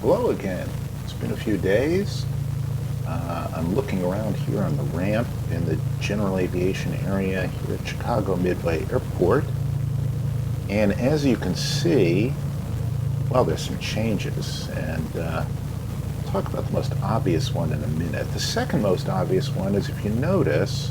Hello again. It's been a few days. I'm looking around here on the ramp in the general aviation area here at Chicago Midway Airport. And as you can see, well, there's some changes. And I'll talk about the most obvious one in a minute. The second most obvious one is, if you notice,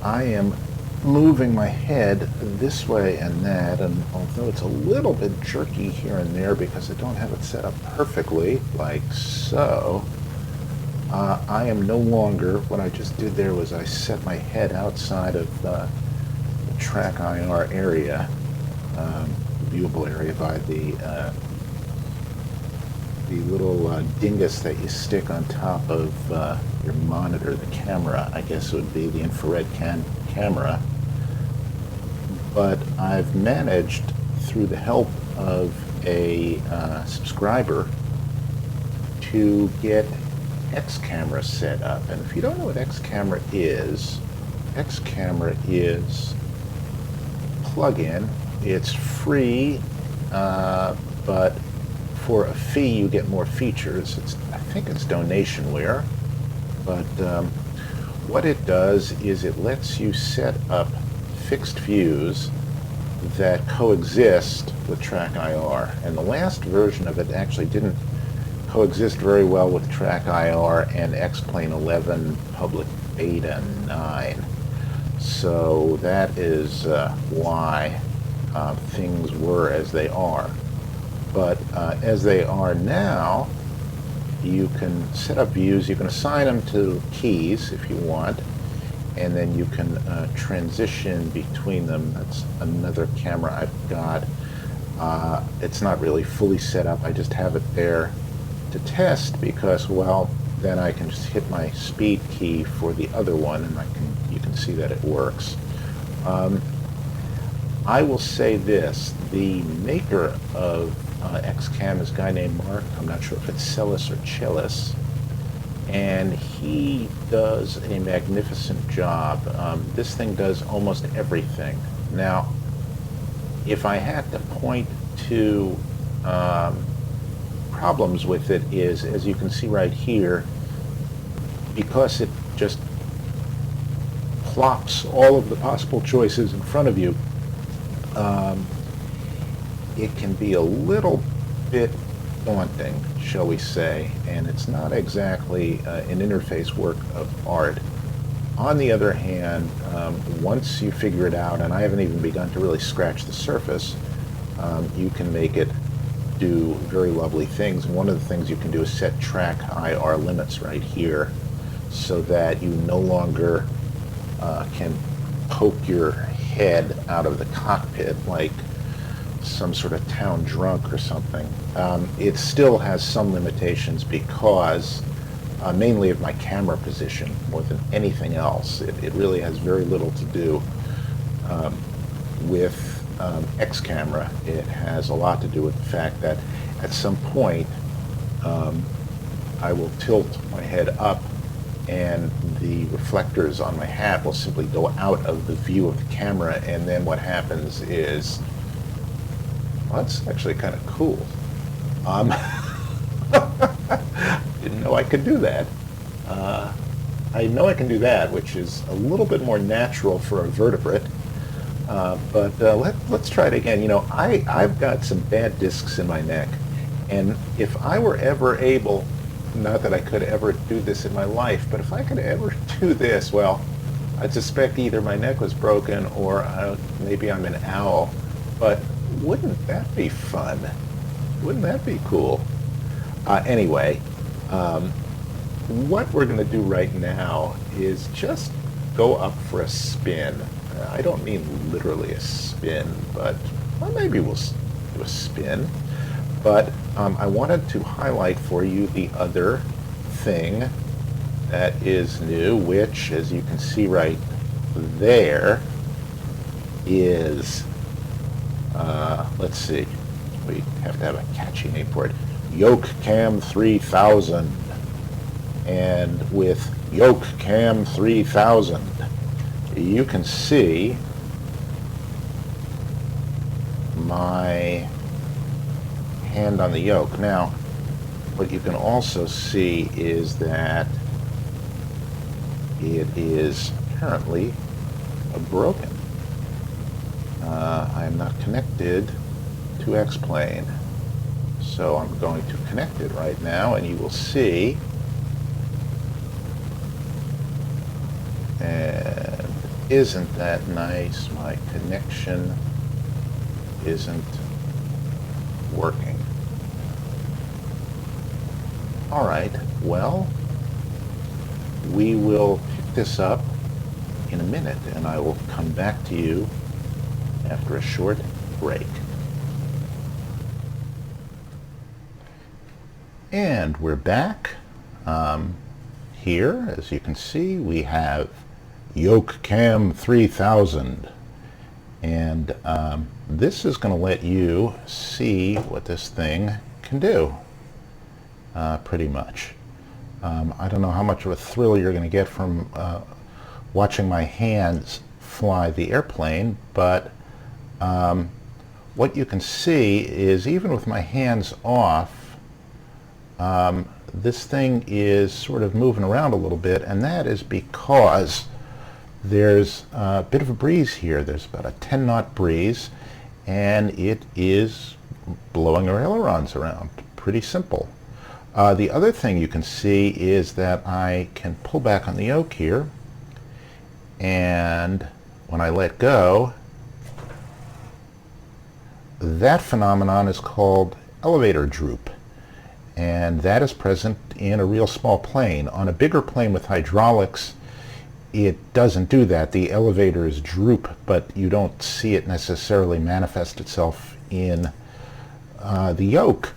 I am moving my head this way and that, and although it's a little bit jerky here and there because I don't have it set up perfectly, like so, I am no longer, what I just did there was I set my head outside of the track IR area, viewable area by the little dingus that you stick on top of your monitor, the camera. I guess it would be the infrared camera. But I've managed, through the help of a subscriber, to get X-Camera set up. And if you don't know what X-Camera is plug-in. It's free, but for a fee you get more features. I think it's donationware, but what it does is it lets you set up fixed views that coexist with Track IR. And the last version of it actually didn't coexist very well with Track IR and X-Plane 11 Public Beta 9. So that is why things were as they are. But as they are now, you can set up views, you can assign them to keys if you want, and then you can transition between them. That's another camera I've got. It's not really fully set up. I just have it there to test because, well, then I can just hit my speed key for the other one, and you can see that it works. I will say this: the maker of XCam is a guy named Mark. I'm not sure if it's CLS or CLS. And he does a magnificent job. This thing does almost everything. Now, if I had to point to problems with it, is, as you can see right here, because it just plops all of the possible choices in front of you, it can be a little bit daunting, shall we say, and it's not exactly an interface work of art. On the other hand, once you figure it out, and I haven't even begun to really scratch the surface, you can make it do very lovely things. And one of the things you can do is set track IR limits right here, so that you no longer can poke your head out of the cockpit like some sort of town drunk or something. It still has some limitations because mainly of my camera position more than anything else. It really has very little to do with X-Camera. It has a lot to do with the fact that at some point I will tilt my head up and the reflectors on my hat will simply go out of the view of the camera, and then what happens is, well, that's actually kind of cool. Didn't know I could do that. I know I can do that, which is a little bit more natural for a vertebrate. But let's try it again. You know, I've got some bad discs in my neck, and if I were ever able, not that I could ever do this in my life, but if I could ever do this, well, I'd suspect either my neck was broken or maybe I'm an owl. But wouldn't that be fun? Wouldn't that be cool? Anyway, what we're going to do right now is just go up for a spin. I don't mean literally a spin, but well, maybe we'll do a spin. But I wanted to highlight for you the other thing that is new, which, as you can see right there, is, let's see, we have to have a catchy name for it, YokeCam 3000. And with YokeCam 3000, you can see my hand on the yoke. Now, what you can also see is that it is apparently broken. I am not connected to X-Plane. So I'm going to connect it right now, and you will see. And isn't that nice? My connection isn't working. All right, well, we will pick this up in a minute, and I will come back to you after a short break. And we're back. Here, as you can see, we have YokeCam 3000. And this is going to let you see what this thing can do, pretty much. I don't know how much of a thrill you're going to get from watching my hands fly the airplane, but what you can see is even with my hands off, this thing is sort of moving around a little bit, and that is because there's a bit of a breeze here. There's about a 10-knot breeze, and it is blowing our ailerons around. Pretty simple. The other thing you can see is that I can pull back on the yoke here, and when I let go, that phenomenon is called elevator droop. And that is present in a real small plane. On a bigger plane with hydraulics, it doesn't do that. The elevators droop, but you don't see it necessarily manifest itself in the yoke.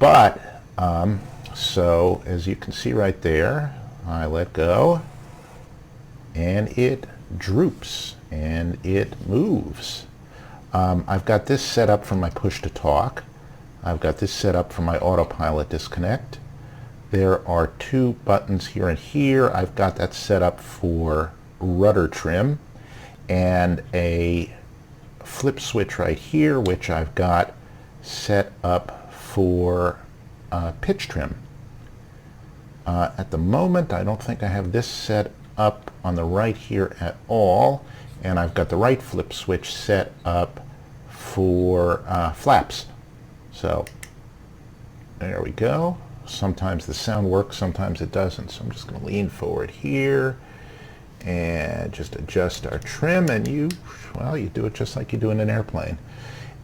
But, so as you can see right there, I let go, and it droops, and it moves. I've got this set up for my push to talk. I've got this set up for my autopilot disconnect. There are two buttons here and here. I've got that set up for rudder trim, and a flip switch right here, which I've got set up for pitch trim. At the moment, I don't think I have this set up on the right here at all, and I've got the right flip switch set up for flaps. So there we go. Sometimes the sound works, sometimes it doesn't. So I'm just going to lean forward here and just adjust our trim, and you do it just like you do in an airplane.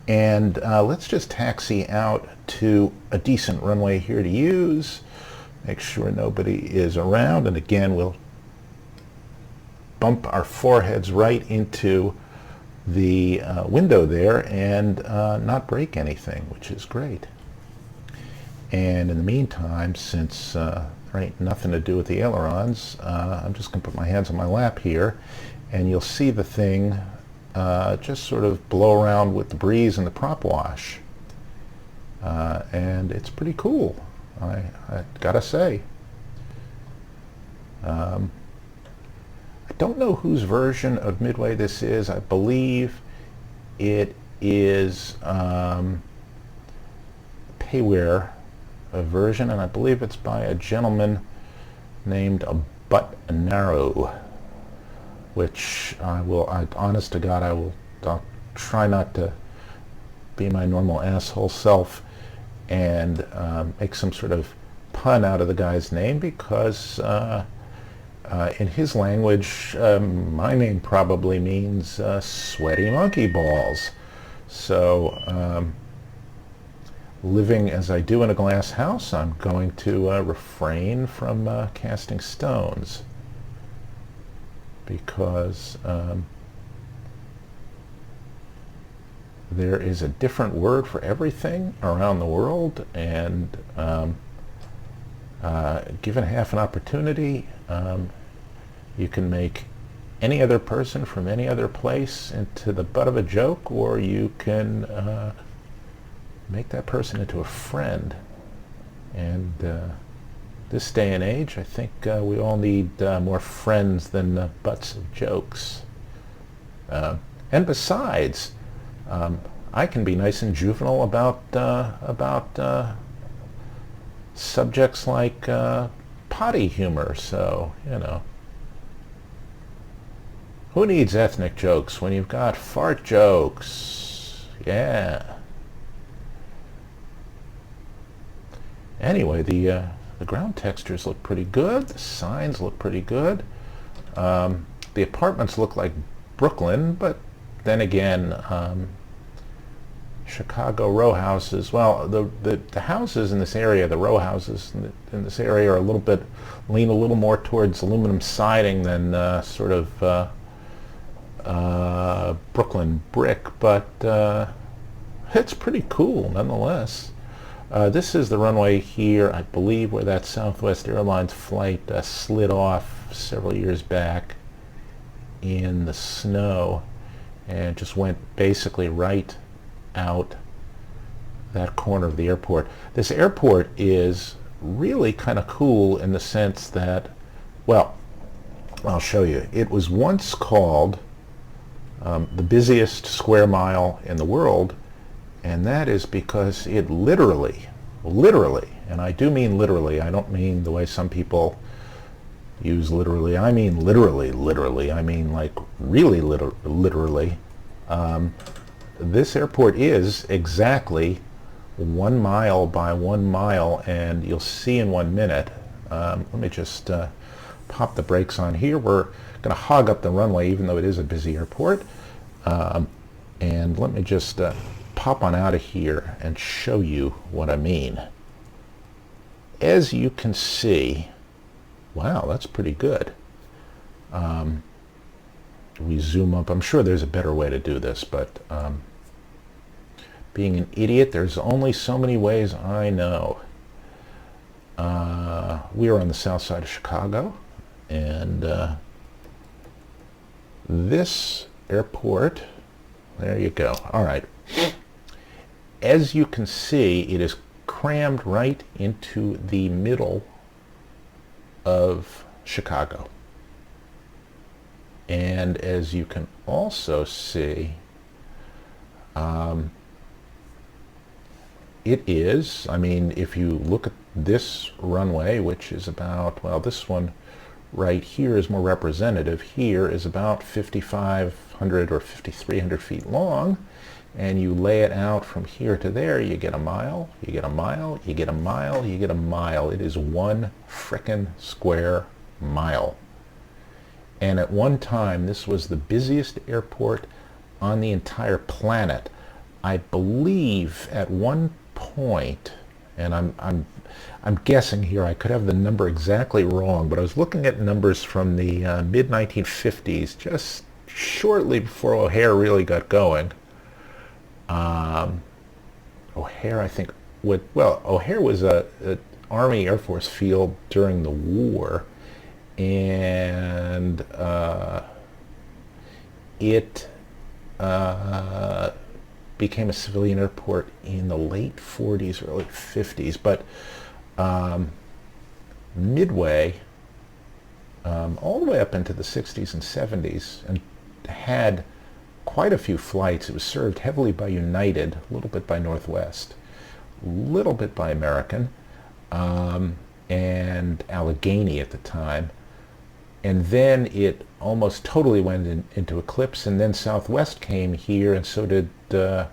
And let's just taxi out to a decent runway here to use. Make sure nobody is around, and again we'll bump our foreheads right into the window there and not break anything, which is great. And in the meantime, since there ain't nothing to do with the ailerons, I'm just going to put my hands on my lap here, and you'll see the thing just sort of blow around with the breeze and the prop wash. And it's pretty cool, I gotta say. I don't know whose version of Midway this is. I believe it is payware version, and I believe it's by a gentleman named Brunner, which honest to God, I'll try not to be my normal asshole self and make some sort of pun out of the guy's name, because in his language, my name probably means sweaty monkey balls. So living as I do in a glass house, I'm going to refrain from casting stones, because there is a different word for everything around the world, and given half an opportunity, you can make any other person from any other place into the butt of a joke, or you can make that person into a friend. And this day and age, I think we all need more friends than butts of jokes. And besides, I can be nice and juvenile about subjects like potty humor. So, you know, who needs ethnic jokes when you've got fart jokes? Yeah. Anyway, the ground textures look pretty good. The signs look pretty good. The apartments look like Brooklyn, but then again, Chicago row houses. Well, the houses in this area, the row houses in this area, are lean a little more towards aluminum siding than sort of Brooklyn brick, but it's pretty cool nonetheless. This is the runway here, I believe, where that Southwest Airlines flight slid off several years back in the snow and just went basically right out that corner of the airport. This airport is really kind of cool in the sense that, well, I'll show you. It was once called the busiest square mile in the world, and that is because it literally, and I do mean literally, I don't mean the way some people use literally, I mean literally, I mean like really literally. This airport is exactly 1 mile by 1 mile, and you'll see in 1 minute. Let me just pop the brakes on here. We're going to hog up the runway even though it is a busy airport. And let me just pop on out of here and show you what I mean. As you can see, wow, that's pretty good. We zoom up. I'm sure there's a better way to do this, but being an idiot, there's only so many ways I know. We are on the south side of Chicago, and this airport, there you go. All right. As you can see, it is crammed right into the middle of Chicago. And as you can also see, it is, I mean, if you look at this runway, which is about, well, this one right here is more representative. Here is about 5,500 or 5,300 feet long, and you lay it out from here to there, you get a mile, you get a mile, you get a mile, you get a mile. It is 1 frickin' square mile. And at one time, this was the busiest airport on the entire planet. I believe at one point, and I'm guessing here, I could have the number exactly wrong, but I was looking at numbers from the mid-1950s, just shortly before O'Hare really got going. O'Hare, I think, O'Hare was a Army Air Force field during the war, and it became a civilian airport in the late 40s, early 50s, but Midway, all the way up into the 60s and 70s, and had quite a few flights. It was served heavily by United, a little bit by Northwest, a little bit by American, and Allegheny at the time. And then it almost totally went into eclipse, and then Southwest came here, and so did a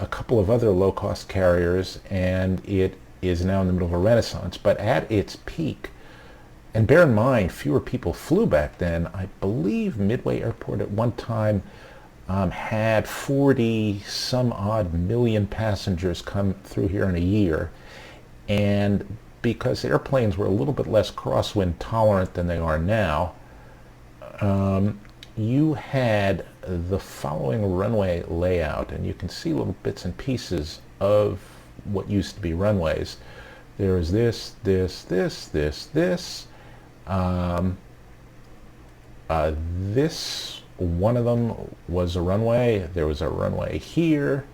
couple of other low-cost carriers, and it is now in the middle of a renaissance. But at its peak, and bear in mind, fewer people flew back then. I believe Midway Airport at one time had 40-some-odd million passengers come through here in a year. And because airplanes were a little bit less crosswind tolerant than they are now, you had the following runway layout, and you can see little bits and pieces of what used to be runways. There is this, this. This, one of them was a runway. There was a runway here.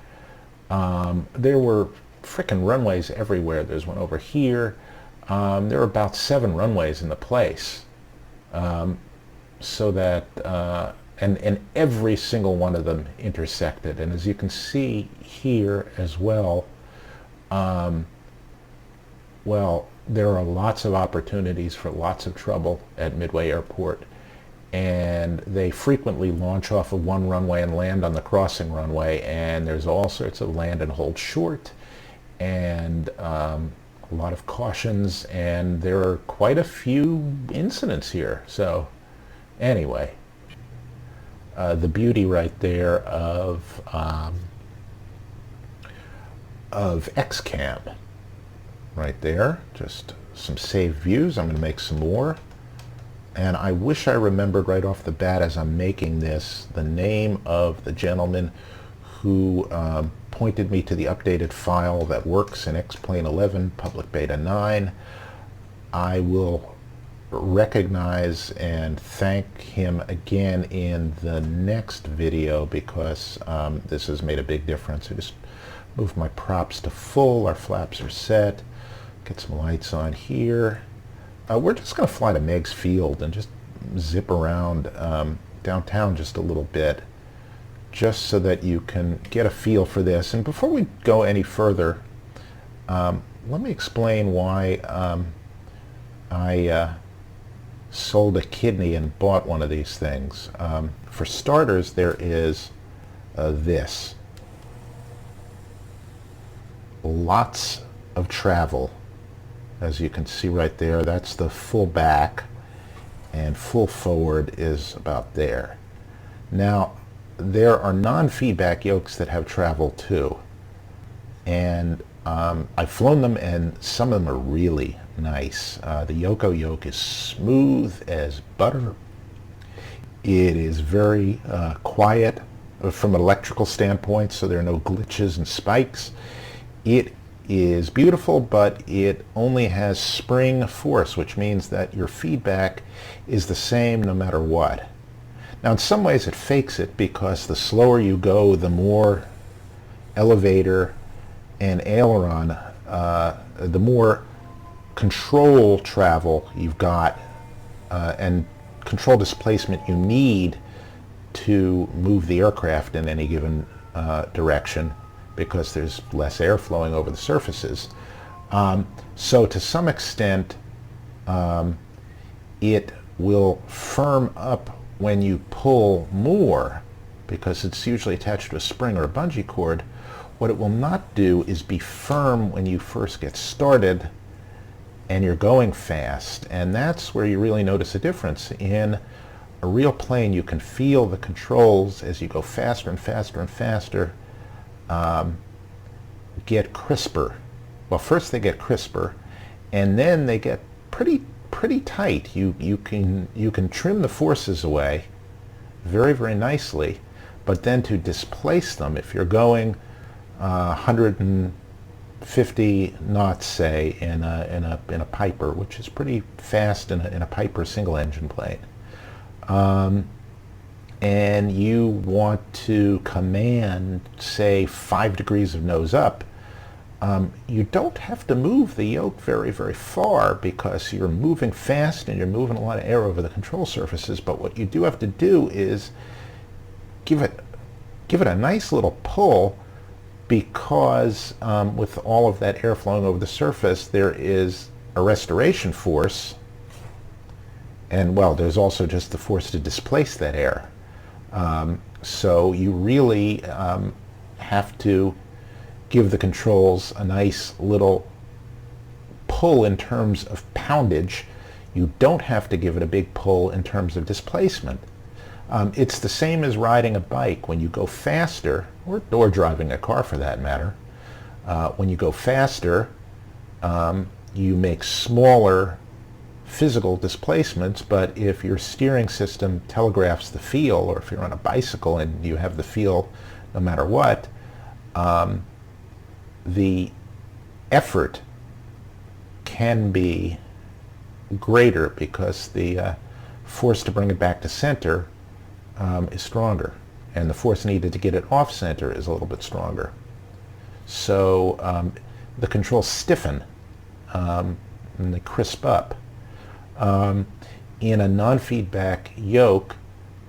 There were frickin' runways everywhere. There's one over here. There were about 7 runways in the place. So that and every single one of them intersected. And as you can see here as well, well, there are lots of opportunities for lots of trouble at Midway Airport, and they frequently launch off of one runway and land on the crossing runway, and there's all sorts of land and hold short, and a lot of cautions, and there are quite a few incidents here. So anyway, the beauty right there of YokeCam right there, just some saved views. I'm going to make some more, and I wish I remembered right off the bat as I'm making this the name of the gentleman who pointed me to the updated file that works in X-Plane 11 public beta 9. I will recognize and thank him again in the next video, because this has made a big difference. I just moved my props to full, our flaps are set, get some lights on here. We're just going to fly to Meigs Field and just zip around downtown just a little bit, just so that you can get a feel for this. And before we go any further, let me explain why I sold a kidney and bought one of these things. For starters, there is this. Lots of travel. As you can see right there, that's the full back, and full forward is about there. Now, there are non-feedback yokes that have travel too, and I've flown them, and some of them are really nice. The Yoko yoke is smooth as butter. It is very quiet from an electrical standpoint, so there are no glitches and spikes. It is beautiful, but it only has spring force, which means that your feedback is the same no matter what. Now, in some ways it fakes it, because the slower you go, the more elevator and aileron, the more control travel you've got, and control displacement you need to move the aircraft in any given direction, because there's less air flowing over the surfaces. So to some extent, it will firm up when you pull more, because it's usually attached to a spring or a bungee cord. What it will not do is be firm when you first get started and you're going fast, and that's where you really notice a difference. In a real plane, you can feel the controls as you go faster and faster and faster get crisper. Well, first they get crisper, and then they get pretty tight. You can trim the forces away very, very nicely, but then to displace them, if you're going 150 knots, say, in a Piper, which is pretty fast in a Piper single-engine plane, and you want to command, say, 5 degrees of nose up, you don't have to move the yoke very, very far, because you're moving fast and you're moving a lot of air over the control surfaces. But what you do have to do is give it a nice little pull, because with all of that air flowing over the surface, there is a restoration force, and, well, there's also just the force to displace that air. So you really have to give the controls a nice little pull in terms of poundage. You don't have to give it a big pull in terms of displacement. It's the same as riding a bike. When you go faster, or driving a car for that matter, when you go faster, you make smaller physical displacements, but if your steering system telegraphs the feel, or if you're on a bicycle and you have the feel no matter what, the effort can be greater, because the force to bring it back to center is stronger, and the force needed to get it off center is a little bit stronger. So the controls stiffen and they crisp up. In a non-feedback yoke,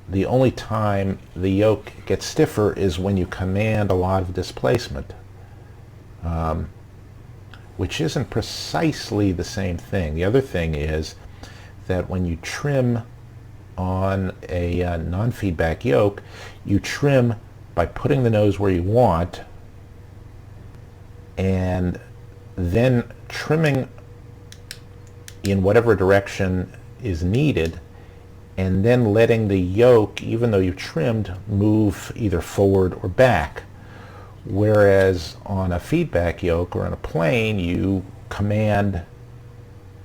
the only time the yoke gets stiffer is when you command a lot of displacement, which isn't precisely the same thing. The other thing is that when you trim on a non-feedback yoke, you trim by putting the nose where you want and then trimming in whatever direction is needed, and then letting the yoke, even though you trimmed, move either forward or back. Whereas on a feedback yoke or on a plane, you command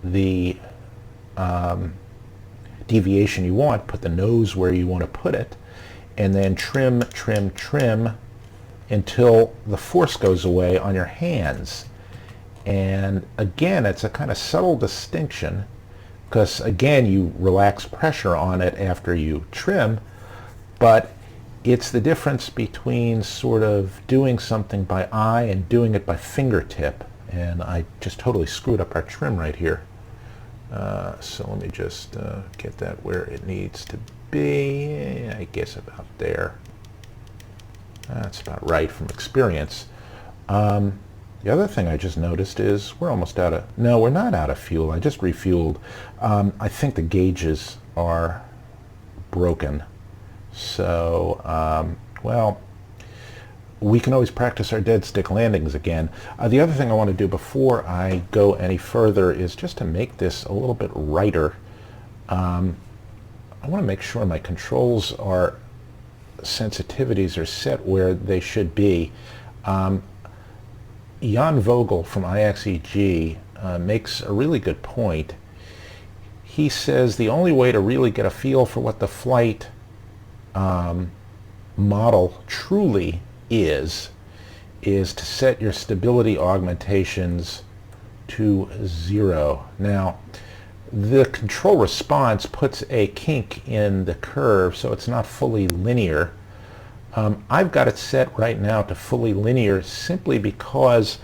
the deviation you want, put the nose where you want to put it, and then trim, trim, trim until the force goes away on your hands. And again, it's a kind of subtle distinction, because again, you relax pressure on it after you trim, but it's the difference between sort of doing something by eye and doing it by fingertip. And I just totally screwed up our trim right here. So let me just get that where it needs to be. I guess about there. That's about right from experience. The other thing I just noticed is we're almost out of, no, we're not out of fuel. I just refueled. I think the gauges are broken. So, well, we can always practice our dead stick landings again. The other thing I want to do before I go any further is just to make this a little bit righter. I want to make sure my controls are, sensitivities are set where they should be. Jan Vogel from IXEG makes a really good point. He says the only way to really get a feel for what the flight model truly is to set your stability augmentations to 0. Now, the control response puts a kink in the curve, so it's not fully linear. I've got it set right now to fully linear simply because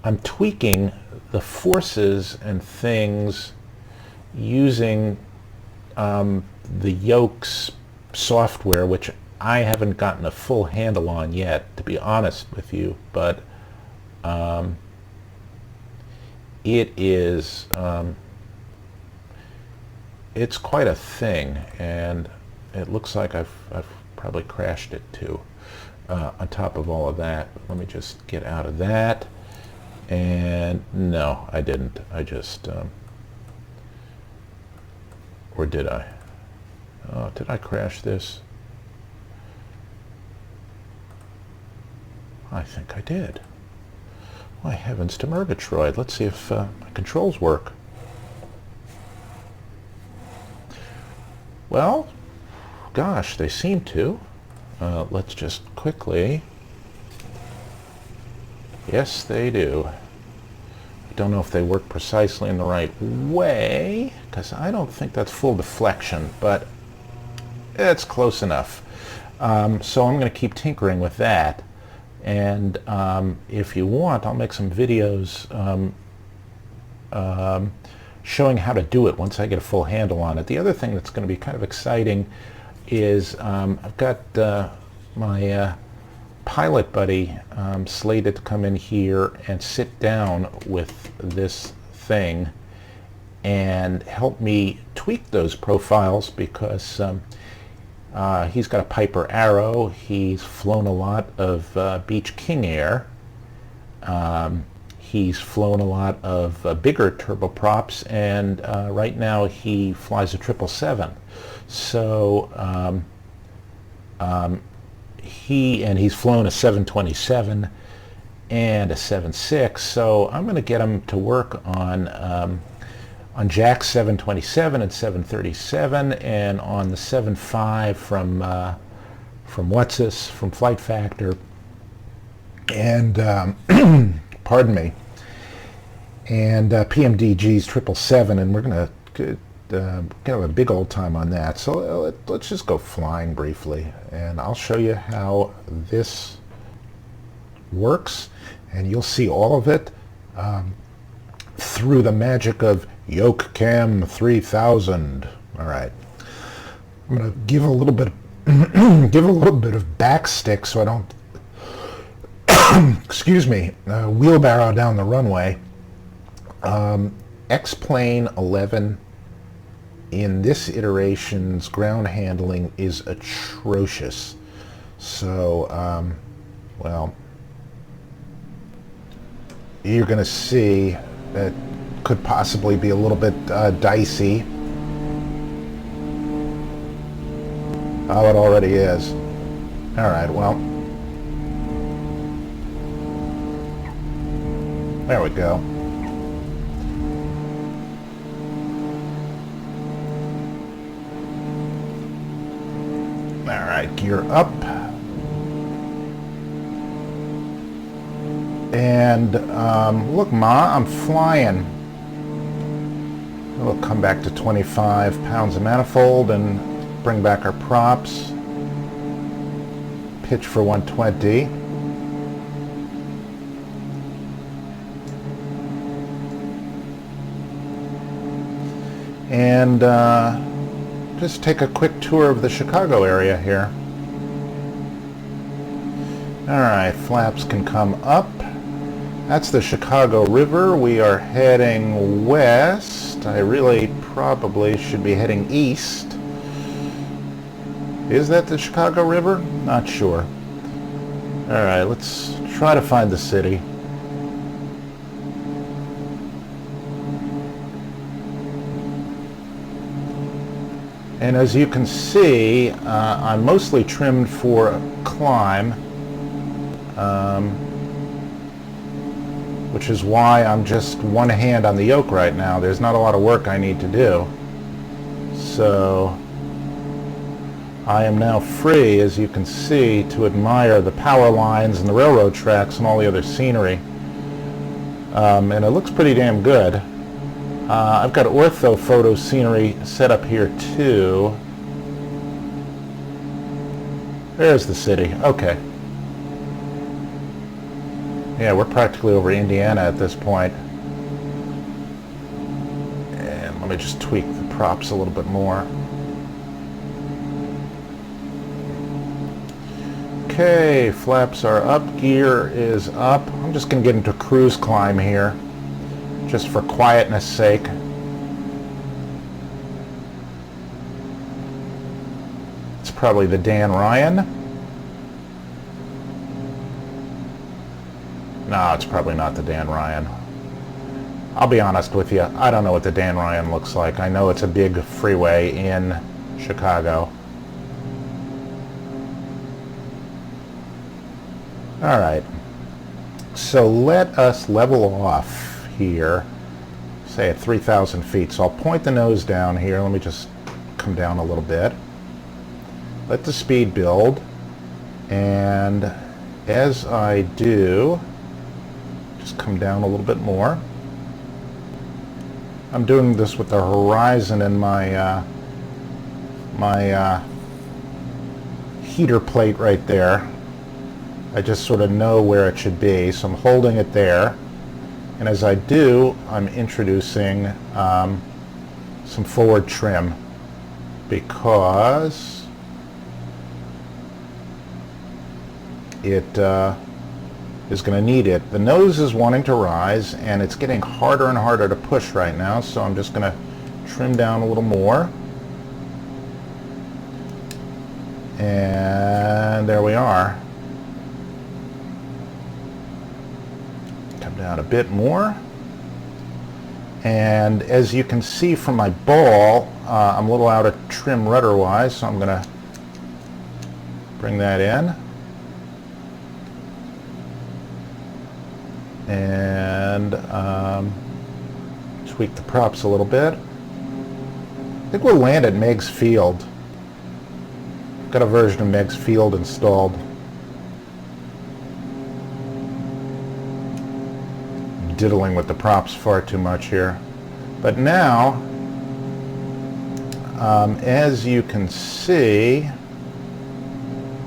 I'm tweaking the forces and things using the Yoke's software, which I haven't gotten a full handle on yet, to be honest with you, but it is it's quite a thing, and it looks like I've probably crashed it too. On top of all of that, let me just get out of that. And no, I didn't. I just or did I? Oh, did I crash this? I think I did. Why, heavens to Murgatroyd. Let's see if my controls work. Well, gosh, they seem to. Let's just quickly. Yes, they do. I don't know if they work precisely in the right way, because I don't think that's full deflection, but it's close enough. So I'm going to keep tinkering with that. And if you want, I'll make some videos showing how to do it once I get a full handle on it. The other thing that's going to be kind of exciting is I've got my pilot buddy slated to come in here and sit down with this thing and help me tweak those profiles, because he's got a Piper Arrow. He's flown a lot of Beech King Air. He's flown a lot of bigger turboprops, and right now he flies a 777. So he's flown a 727 and a 76. So I'm going to get him to work on Jack's 727 and 737, and on the 75 from What's-This, from Flight Factor, and pardon me, and PMDG's 777, and we're going to have a big old time on that. So let's just go flying briefly, and I'll show you how this works, and you'll see all of it through the magic of YokeCam 3000. All right, I'm going to give a little bit give it a little bit of backstick so I don't excuse me, wheelbarrow down the runway. X-Plane 11 in this iteration's ground handling is atrocious. So, well, you're going to see that could possibly be a little bit dicey. Oh, it already is. All right, well, there we go. All right, gear up. And look, Ma, I'm flying. We'll come back to 25 pounds of manifold and bring back our props. Pitch for 120. And just take a quick tour of the Chicago area here. All right, flaps can come up. That's the Chicago River. We are heading west. I really probably should be heading east. Is that the Chicago River? Not sure. All right, let's try to find the city. And as you can see, I'm mostly trimmed for climb, which is why I'm just one hand on the yoke right now. There's not a lot of work I need to do. So I am now free, as you can see, to admire the power lines and the railroad tracks and all the other scenery. And it looks pretty damn good. I've got ortho photo scenery set up here too. There's the city. Okay. Yeah, we're practically over Indiana at this point. And let me just tweak the props a little bit more. Okay, flaps are up, gear is up. I'm just going to get into cruise climb here, just for quietness sake. It's probably the Dan Ryan. No, it's probably not the Dan Ryan. I'll be honest with you, I don't know what the Dan Ryan looks like. I know it's a big freeway in Chicago. All right, so let us level off here, say at 3,000 feet. So I'll point the nose down here. Let me just come down a little bit. Let the speed build, and as I do, just come down a little bit more. I'm doing this with the horizon in my heater plate right there. I just sort of know where it should be, so I'm holding it there. And as I do, I'm introducing some forward trim because it is going to need it. The nose is wanting to rise, and it's getting harder and harder to push right now, so I'm just going to trim down a little more. And there we are. Come down a bit more. And as you can see from my ball, I'm a little out of trim rudder-wise, so I'm going to bring that in. And tweak the props a little bit. I think we'll land at Meigs Field. Got a version of Meigs Field installed. Diddling with the props far too much here. But now, as you can see,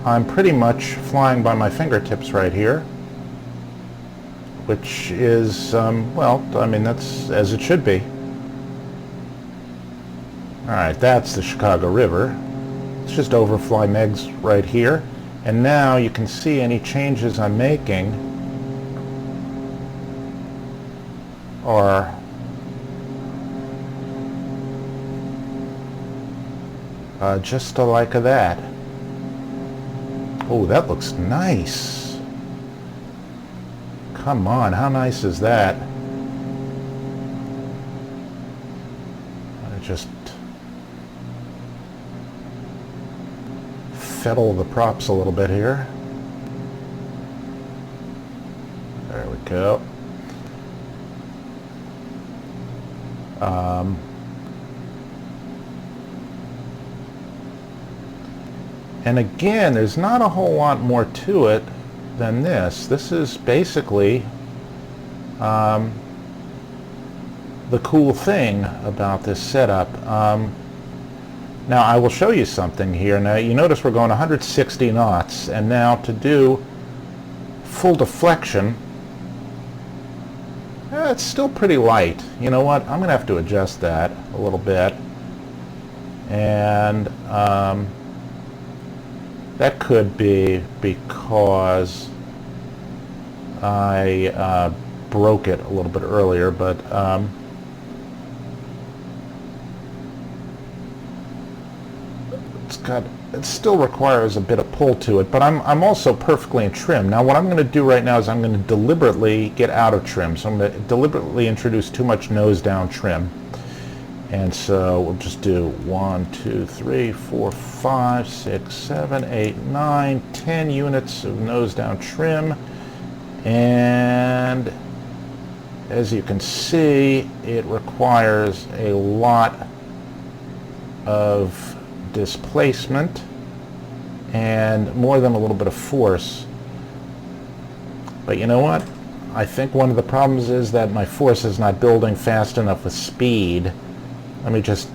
I'm pretty much flying by my fingertips right here, which is, well, I mean, that's as it should be. All right, that's the Chicago River. Let's just overfly Meigs right here. And now you can see any changes I'm making are just like that. Oh, that looks nice. Come on, how nice is that? I just fiddle the props a little bit here. There we go. And again, there's not a whole lot more to it than this. This is basically the cool thing about this setup. Now I will show you something here. Now you notice we're going 160 knots, and now to do full deflection, it's still pretty light. You know what? I'm going to have to adjust that a little bit. And that could be because I broke it a little bit earlier, but it still requires a bit of pull to it, but I'm also perfectly in trim. Now what I'm going to do right now is I'm going to deliberately get out of trim. So I'm going to deliberately introduce too much nose down trim. And so we'll just do 1, 2, 3, 4, 5, 6, 7, 8, 9, 10 units of nose down trim. And as you can see, it requires a lot of displacement and more than a little bit of force. But you know what? I think one of the problems is that my force is not building fast enough with speed. Let me just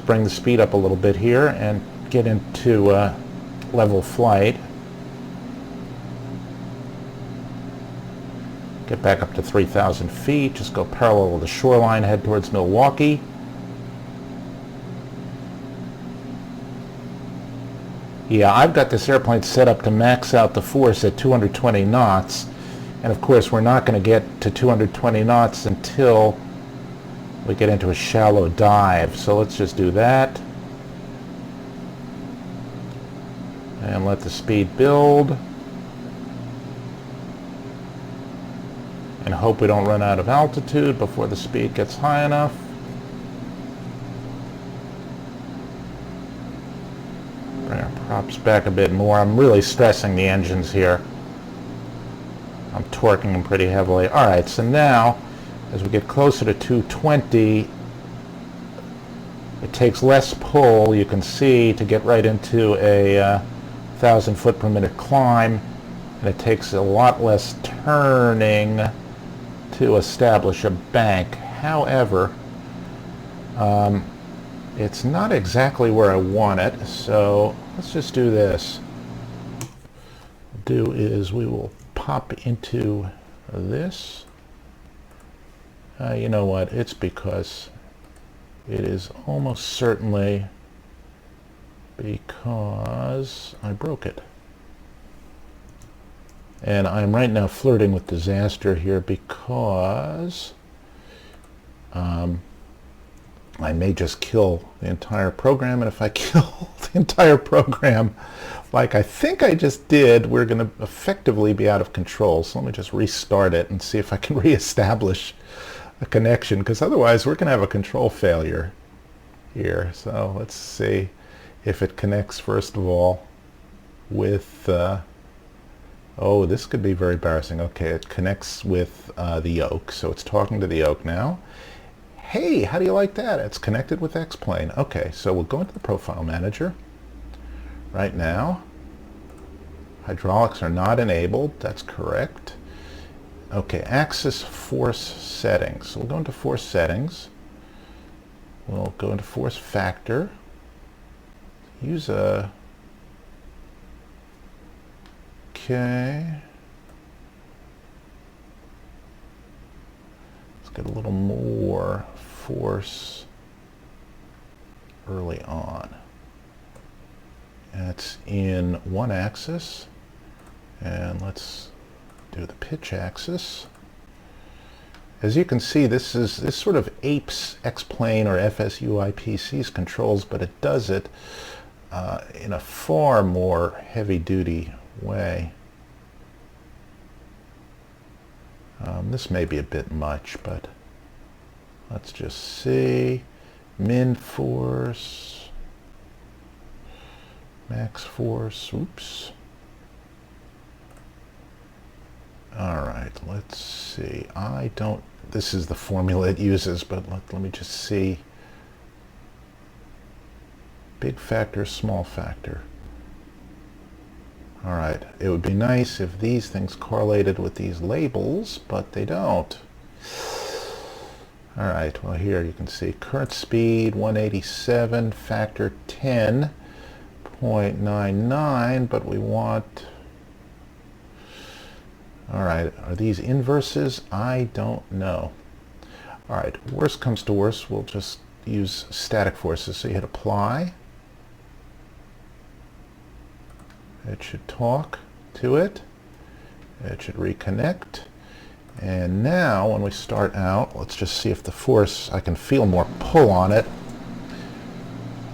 bring the speed up a little bit here and get into level flight. Get back up to 3,000 feet. Just go parallel with the shoreline, head towards Milwaukee. Yeah, I've got this airplane set up to max out the force at 220 knots. And of course, we're not going to get to 220 knots until we get into a shallow dive. So let's just do that. And let the speed build. And hope we don't run out of altitude before the speed gets high enough. Bring our props back a bit more. I'm really stressing the engines here. I'm torquing them pretty heavily. Alright, so now as we get closer to 220, it takes less pull, you can see, to get right into a 1,000 foot per minute climb, and it takes a lot less turning to establish a bank. However, it's not exactly where I want it, so let's just do this. What we'll do is we will pop into this. You know what? It's because it is almost certainly because I broke it. And I'm right now flirting with disaster here because I may just kill the entire program, and if I kill the entire program like I think I just did, we're going to effectively be out of control. So let me just restart it and see if I can reestablish a connection, because otherwise we're going to have a control failure here. So let's see if it connects first of all with oh, this could be very embarrassing. Okay, it connects with the yoke, so it's talking to the yoke now. Hey, how do you like that? It's connected with X-plane. Okay, so we'll go into the profile manager right now. Hydraulics are not enabled. That's correct. Okay, axis force settings. So we'll go into force settings. We'll go into force factor. Use a... Okay. Let's get a little more force early on. That's in one axis. And let's do the pitch axis. As you can see, this sort of apes X-plane or FSUIPC's controls, but it does it in a far more heavy-duty way. This may be a bit much, but let's just see. Min force, max force, oops. All right, let's see. This is the formula it uses, but let me just see. Big factor, small factor. All right, it would be nice if these things correlated with these labels, but they don't. All right, well here you can see current speed 187, factor 10.99, but we want, all right, are these inverses? I don't know. All right, worst comes to worst, we'll just use static forces. So you hit apply. It should talk to it. It should reconnect. And now when we start out, let's just see if the force, I can feel more pull on it.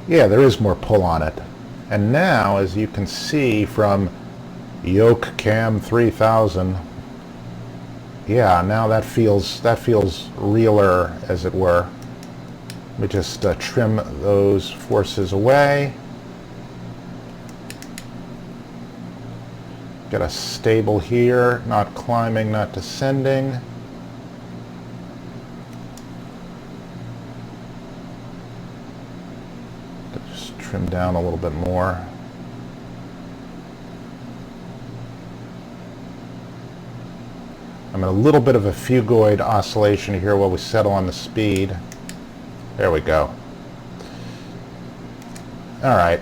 Yeah, there is more pull on it. And now, as you can see from YokeCam 3000, yeah, now that feels realer, as it were. Let me just trim those forces away. Get a stable here, not climbing, not descending. Just trim down a little bit more. I'm in a little bit of a phugoid oscillation here while we settle on the speed. There we go. All right.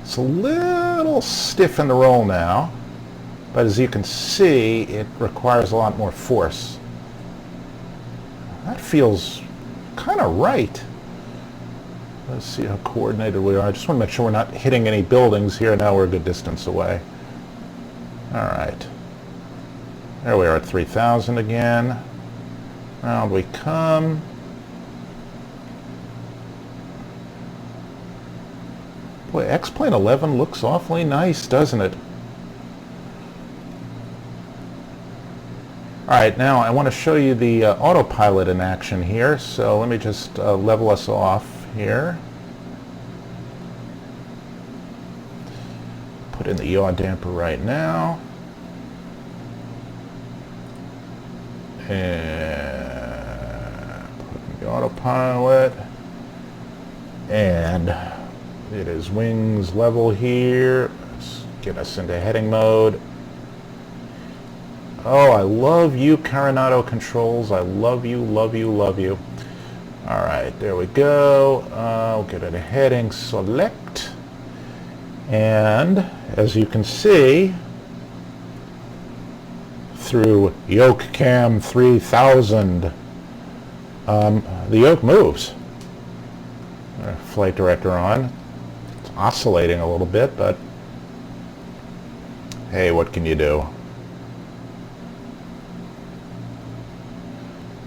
It's a little stiff in the roll now, but as you can see, it requires a lot more force. That feels kind of right. Let's see how coordinated we are. I just want to make sure we're not hitting any buildings here. Now we're a good distance away. All right. There we are at 3,000 again. Round we come. Boy, X-plane 11 looks awfully nice, doesn't it? All right, now I want to show you the autopilot in action here. So let me just level us off here. Put in the yaw damper right now. And put in the autopilot. And it is wings level here. Let's get us into heading mode. Oh, I love you, Coronado controls. I love you, love you, love you. All right, there we go. We'll get into heading, select. And as you can see, through YokeCam 3000, the yoke moves. Flight director on. It's oscillating a little bit, but hey, what can you do?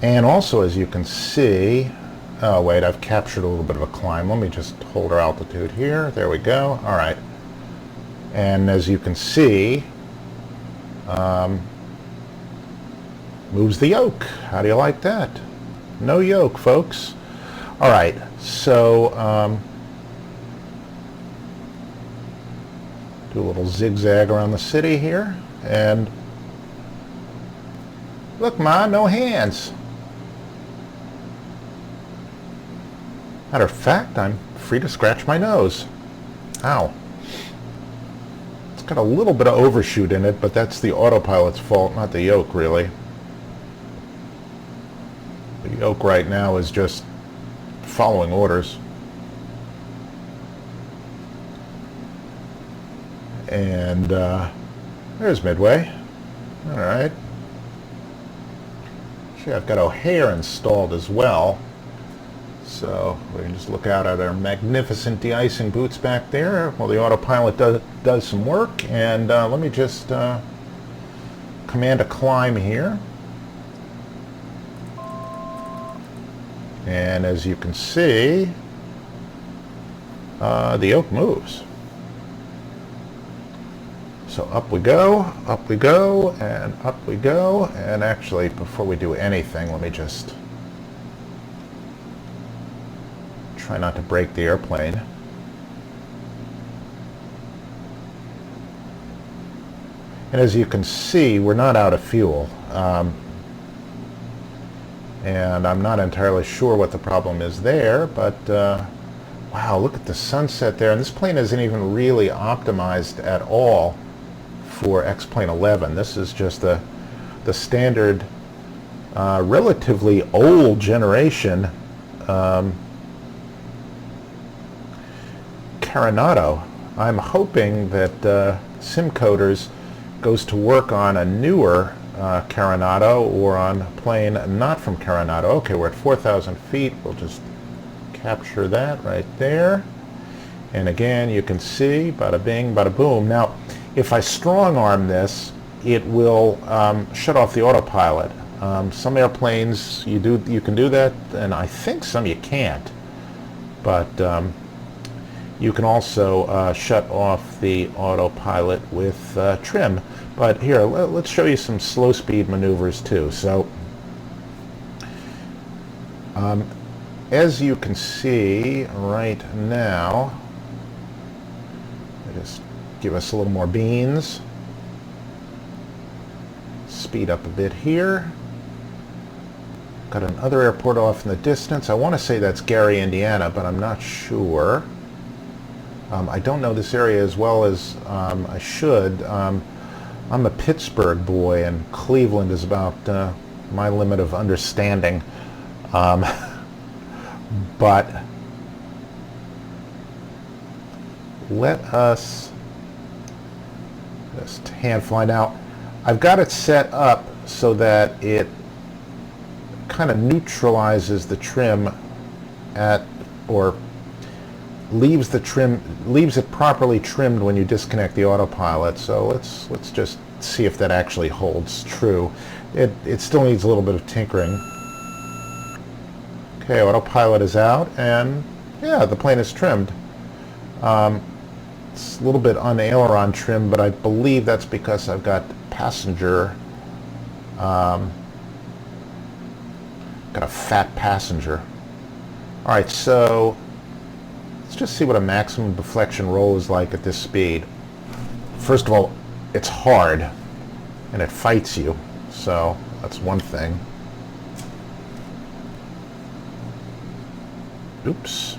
And also, as you can see, oh wait, I've captured a little bit of a climb. Let me just hold our altitude here. There we go. All right. And as you can see, moves the yoke. How do you like that? No yoke, folks. All right, so do a little zigzag around the city here, and look, Ma, no hands. Matter of fact, I'm free to scratch my nose. Ow. It's got a little bit of overshoot in it, but that's the autopilot's fault, not the yoke, really. The yoke right now is just following orders. And there's Midway. All right. See, I've got O'Hare installed as well. So we can just look out at our magnificent de-icing boots back there while the autopilot does some work. And let me just command a climb here. And as you can see, the yoke moves. So up we go, and up we go. And actually, before we do anything, let me just try not to break the airplane. And as you can see, we're not out of fuel. And I'm not entirely sure what the problem is there, but wow, look at the sunset there. And this plane isn't even really optimized at all for X-Plane 11. This is just the standard, relatively old generation Carenado. I'm hoping that Simcoders goes to work on a newer Carenado or on a plane not from Carenado. Okay, we're at 4,000 feet. We'll just capture that right there. And again, you can see, bada bing, bada boom. Now, if I strong arm this, it will shut off the autopilot. Some airplanes you can do that, and I think some you can't. But you can also shut off the autopilot with trim. But here, let's show you some slow speed maneuvers too. So, as you can see right now, just give us a little more beans. Speed up a bit here. Got another airport off in the distance. I want to say that's Gary, Indiana, but I'm not sure. I don't know this area as well as I should. I'm a Pittsburgh boy, and Cleveland is about my limit of understanding. But let us just hand fly. Now, I've got it set up so that it kind of neutralizes the trim at, or leaves it properly trimmed when you disconnect the autopilot. So let's just see if that actually holds true. It still needs a little bit of tinkering. Okay, autopilot is out, and yeah, the plane is trimmed. It's a little bit un-aileron trim, but I believe that's because I've got passenger, got a fat passenger. All right, so let's just see what a maximum deflection roll is like at this speed. First of all, it's hard, and it fights you, so that's one thing. Oops.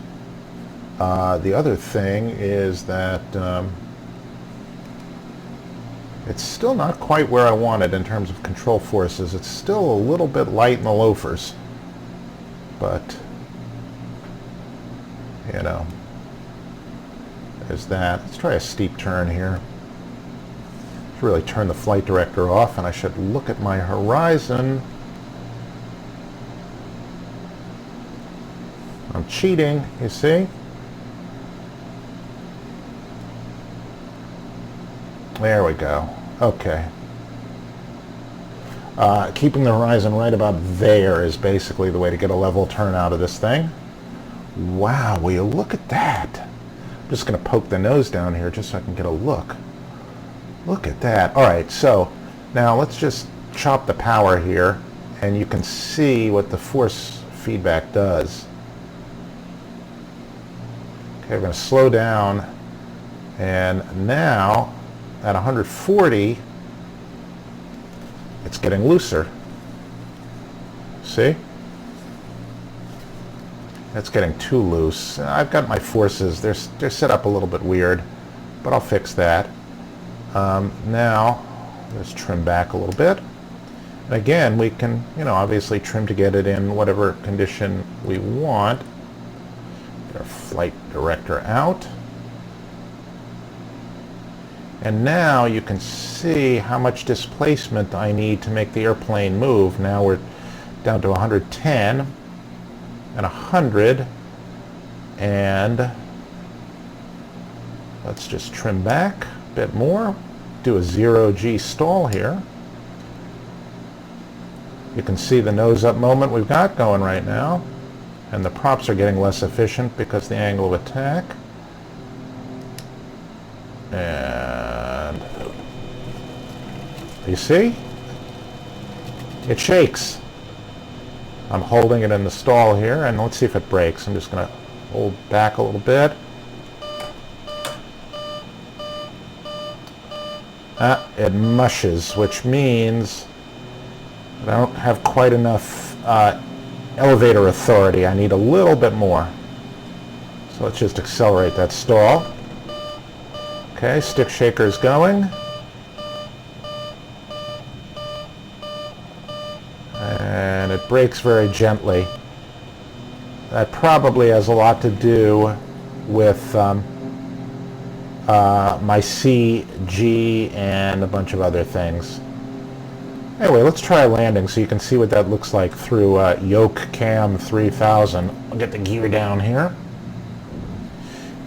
The other thing is that it's still not quite where I want it in terms of control forces. It's still a little bit light in the loafers, but you know, there's that. Let's try a steep turn here. Should really turn the flight director off, and I should look at my horizon. I'm cheating, you see? There we go. Okay. Keeping the horizon right about there is basically the way to get a level turn out of this thing. Wow, will you look at that? I'm just going to poke the nose down here just so I can get a look. Look at that. All right, so now let's just chop the power here, and you can see what the force feedback does. Okay, we're going to slow down, and now at 140, it's getting looser. See? It's getting too loose. I've got my forces. They're set up a little bit weird, but I'll fix that. Now, let's trim back a little bit. And again, we can, obviously trim to get it in whatever condition we want. Get our flight director out. And now you can see how much displacement I need to make the airplane move. Now we're down to 110. and 100, and let's just trim back a bit more, do a 0G stall here. You can see the nose up moment we've got going right now, and the props are getting less efficient because the angle of attack. And you see? It shakes. I'm holding it in the stall here, and let's see if it breaks. I'm just going to hold back a little bit. It mushes, which means I don't have quite enough elevator authority. I need a little bit more. So let's just accelerate that stall. Okay, stick shaker is going. And it brakes very gently. That probably has a lot to do with my C, G, and a bunch of other things. Anyway, let's try landing so you can see what that looks like through YokeCam 3000. I'll get the gear down here.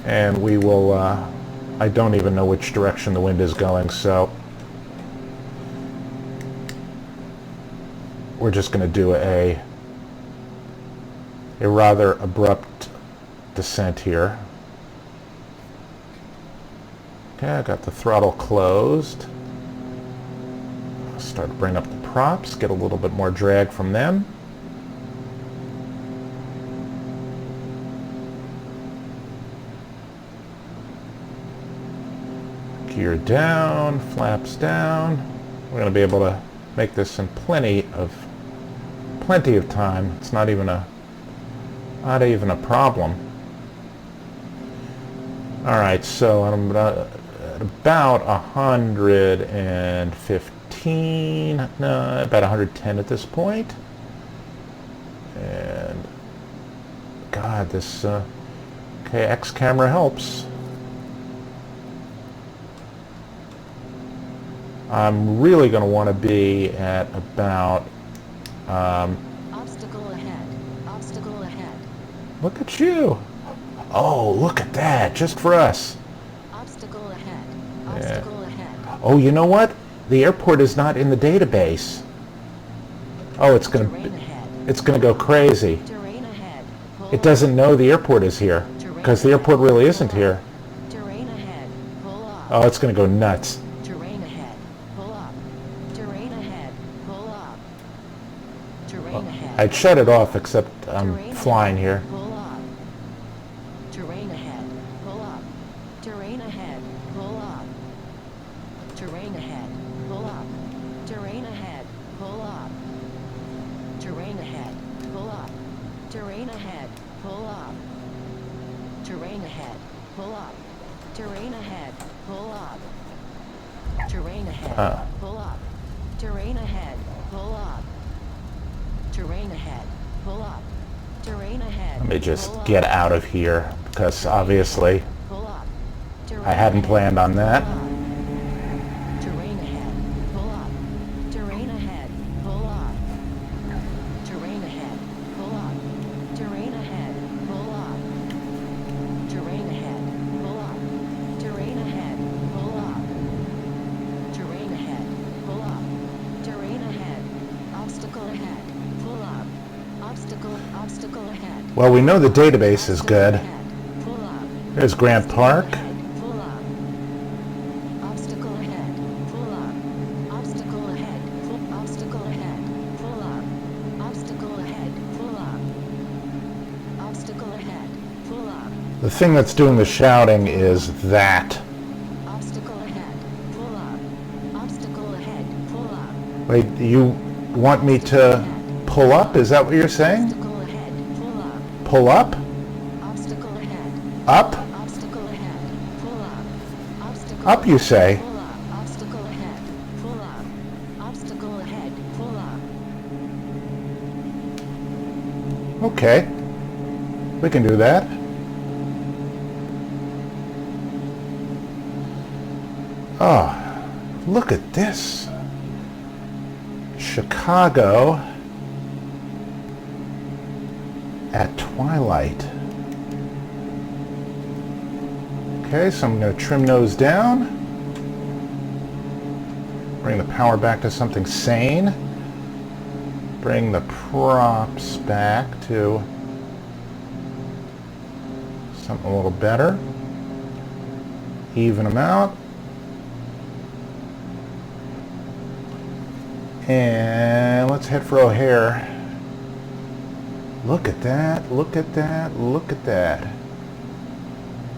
And we will, I don't even know which direction the wind is going, so we're just going to do a rather abrupt descent here. Okay, I got the throttle closed. Start to bring up the props, get a little bit more drag from them. Gear down, flaps down. We're going to be able to make this in plenty of time. It's not even a problem. All right, so I'm at about 115, no, about 110 at this point. And God, this okay, X camera helps. I'm really going to want to be at about obstacle ahead. Obstacle ahead. Look at you. Oh, look at that, just for us. Obstacle ahead. Obstacle ahead. Oh, you know what? The airport is not in the database. Oh, it's going to go crazy. Terrain ahead. It doesn't know the airport is here because the airport really isn't here. Terrain ahead. Pull up. Oh, it's going to go nuts. Terrain ahead. Pull up. Terrain ahead. Pull up. Terrain ahead. I'd shut it off except I'm flying here. Pull up. Terrain ahead. Pull up. Terrain ahead. Pull up. Terrain ahead. Pull up. Terrain ahead. Pull up. Terrain ahead. Pull up. Terrain ahead. Pull up. Terrain ahead. Pull up. Terrain ahead. Pull up. Terrain ahead. Pull up. Terrain ahead. Pull up. Terrain ahead. Pull up. Terrain ahead. Let me just get out of here because obviously Pull up. I hadn't planned on that. Terrain ahead. Pull up. Terrain ahead. Pull up. Terrain ahead. Pull up. Terrain ahead. Pull up. Terrain ahead. Pull up. Terrain ahead. Pull up. Terrain ahead. Pull up. Terrain ahead. Obstacle ahead. Pull up. Obstacle ahead. Well, we know the database is good. Pull up. There's Grant Park. Pull up. Obstacle ahead. Pull up. Obstacle ahead. Obstacle ahead. Pull up. Obstacle ahead. Pull up. Obstacle ahead. Pull up. The thing that's doing the shouting is that. Obstacle ahead. Pull up. Obstacle ahead. Pull up. Wait, you want me to pull up? Is that what you're saying? Obstacle ahead. Pull up. Pull up? Obstacle ahead. Up? Obstacle ahead. Pull up. Obstacle Up, you say? Pull up. Obstacle ahead. Pull up. Obstacle ahead. Pull up. Okay. We can do that. Oh, look at this. Chicago at twilight. Okay, so I'm going to trim those down. Bring the power back to something sane. Bring the props back to something a little better. Even them out. And let's head for O'Hare. Look at that, look at that, look at that.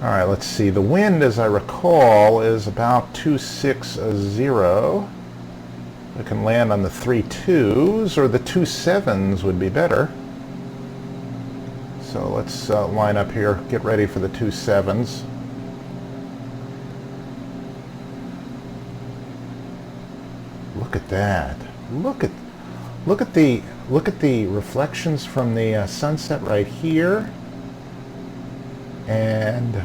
All right, let's see. The wind, as I recall, is about 260. I can land on the 3.2s, or the 2.7s would be better. So let's line up here, get ready for the 2.7s. Look at that. Look at the reflections from the sunset right here. And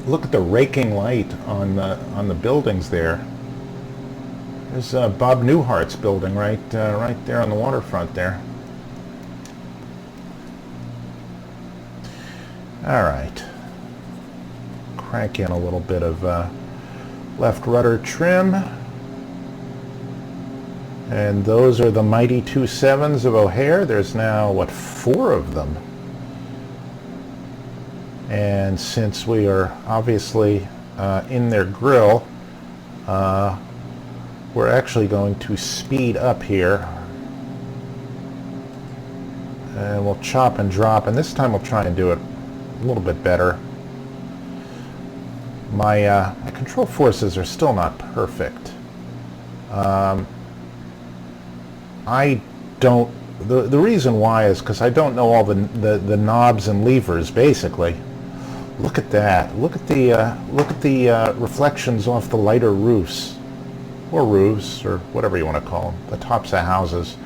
look at the raking light on the buildings there. There's Bob Newhart's building right there on the waterfront there. All right. Crank in a little bit of left rudder trim. And those are the mighty 2.7s of O'Hare. There's now, what, 4 of them. And since we are obviously in their grill, we're actually going to speed up here. And we'll chop and drop, and this time we'll try and do it a little bit better. My control forces are still not perfect. I don't. The reason why is because I don't know all the knobs and levers. Basically, look at that. Look at the reflections off the lighter roofs, or whatever you want to call them, the tops of houses.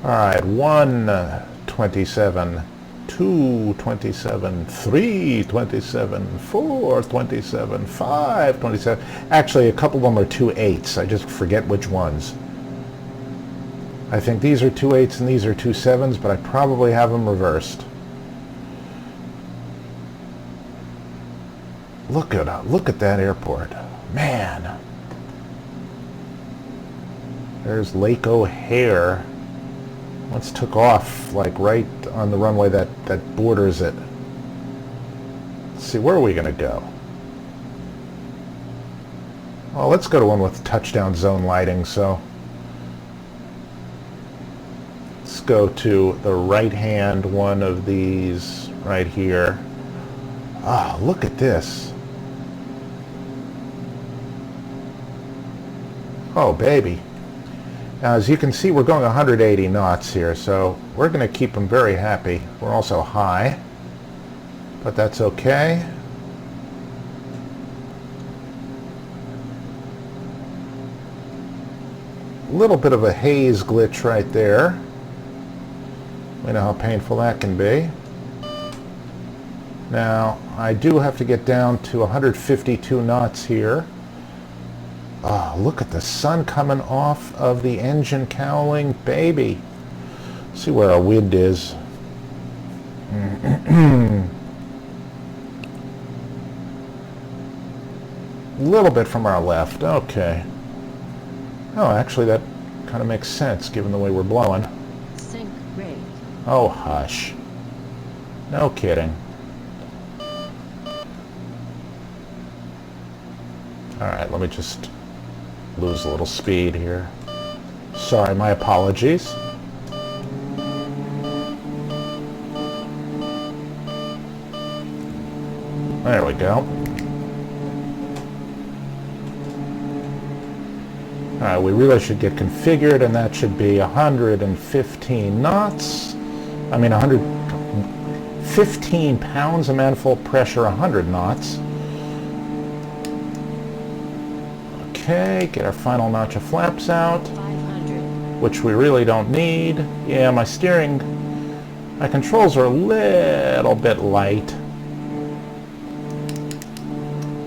All right, 127, 227, 327, 427, 527. Actually, a couple of them are 2.8s. I just forget which ones. I think these are 2.8s and these are 2.7s, but I probably have them reversed. Look at that airport, man. There's Lake O'Hare. Once took off like right on the runway that borders it. Let's see, where are we going to go? Well, let's go to one with touchdown zone lighting. So let's go to the right-hand one of these right here. Ah, look at this. Oh, baby. Now, as you can see, we're going 180 knots here, so we're going to keep them very happy. We're also high, but that's okay. A little bit of a haze glitch right there. We know how painful that can be. Now, I do have to get down to 152 knots here. Ah, look at the sun coming off of the engine cowling, baby. See where our wind is. A little bit from our left, okay. Oh, actually that kind of makes sense given the way we're blowing. Sync rate. Oh, hush. No kidding. Alright, let me just lose a little speed here. Sorry, my apologies. There we go. Alright, we really should get configured, and that should be 115 knots. I mean 115 pounds of manifold pressure, 100 knots. Okay, get our final notch of flaps out, 500. which we really don't need. Yeah, my controls are a little bit light.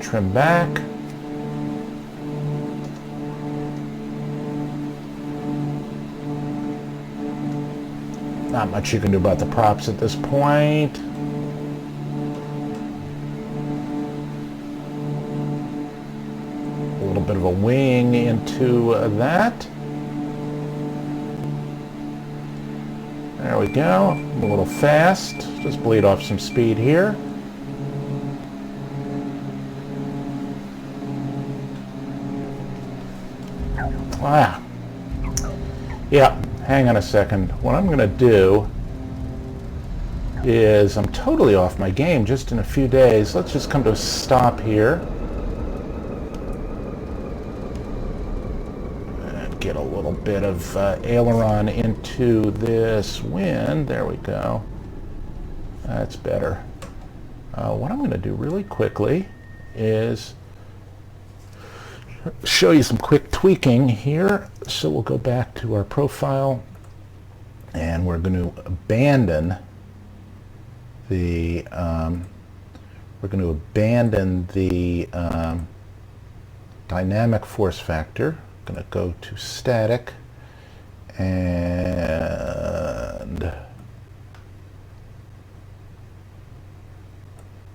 Trim back. Not much you can do about the props at this point. A little bit of a wing into that. There we go. A little fast. Just bleed off some speed here. Ah. Yeah, hang on a second. What I'm going to do is, I'm totally off my game just in a few days. Let's just come to a stop here. And get a little bit of aileron into this wind. There we go. That's better. What I'm going to do really quickly is show you some quick tweaking here. So we'll go back to our profile and we're going to abandon the dynamic force factor. I'm going to go to static and